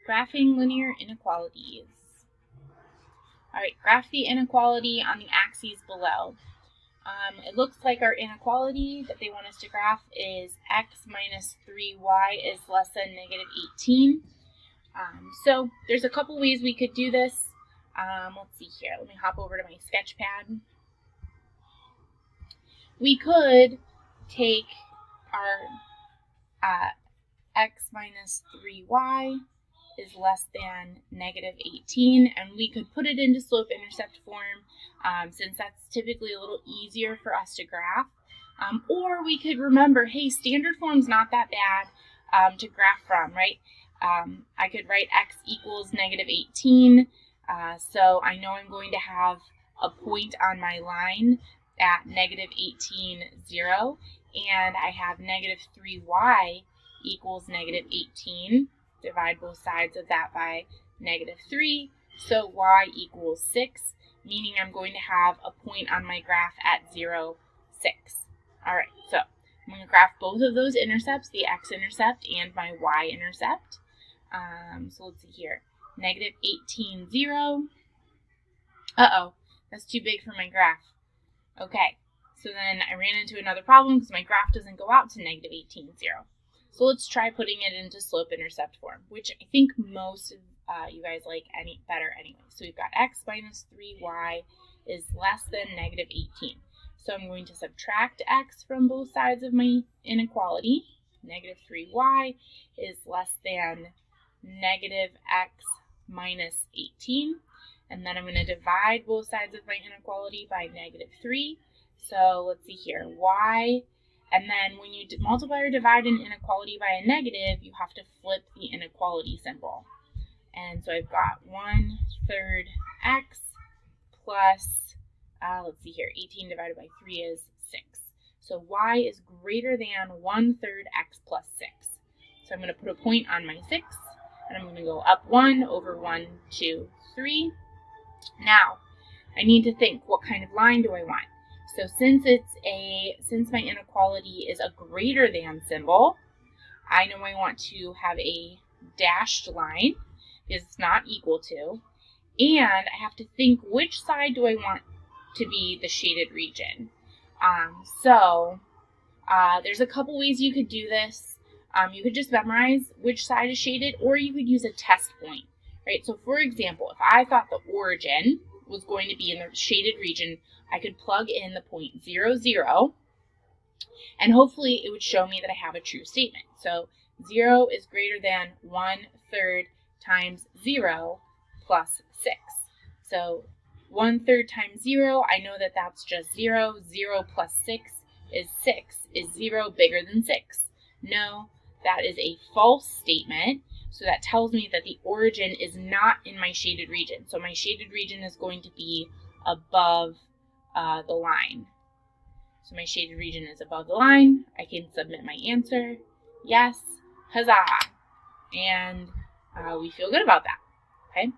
Graphing linear inequalities. All right, graph the inequality on the axes below. It looks like our inequality that they want us to graph is x minus 3y is less than negative 18. So there's a couple ways we could do this. Let's see here. Let me hop over to my sketch pad. We could take our x minus 3y is less than negative 18, and we could put it into slope-intercept form since that's typically a little easier for us to graph. Or we could remember, hey, standard form's not that bad to graph from, right? I could write x equals negative 18, so I know I'm going to have a point on my line at negative 18, 0, and I have negative 3y equals negative 18. Divide both sides of that by negative 3, so y equals 6, meaning I'm going to have a point on my graph at 0, 6. All right, so I'm going to graph both of those intercepts, the x-intercept and my y-intercept. So let's see here, negative 18, 0. Uh-oh, that's too big for my graph. Okay, so then I ran into another problem because my graph doesn't go out to negative 18, 0. So let's try putting it into slope-intercept form, which I think most of you guys like better anyway. So we've got x minus 3y is less than negative 18. So I'm going to subtract x from both sides of my inequality. Negative 3y is less than negative x minus 18. And then I'm going to divide both sides of my inequality by negative 3. So let's see here, y. And then when you multiply or divide an inequality by a negative, you have to flip the inequality symbol. And so I've got 1/3 x plus, let's see here, 18 divided by 3 is 6. So y is greater than 1/3 x plus 6. So I'm going to put a point on my 6, and I'm going to go up 1 over 1, 2, 3. Now, I need to think, what kind of line do I want? So since my inequality is a greater than symbol, I know I want to have a dashed line because it's not equal to, and I have to think which side do I want to be the shaded region. There's a couple ways you could do this. You could just memorize which side is shaded, or you could use a test point, right? So for example, if I thought the origin was going to be in the shaded region, I could plug in the point 0, 0, and hopefully it would show me that I have a true statement. So 0 is greater than 1/3 times 0 plus 6. So 1/3 times 0, I know that that's just 0. 0 plus 6 is 6. Is 0 bigger than 6? No, that is a false statement. So that tells me that the origin is not in my shaded region. So my shaded region is going to be above the line. So my shaded region is above the line. I can submit my answer. Yes, huzzah. And we feel good about that, okay?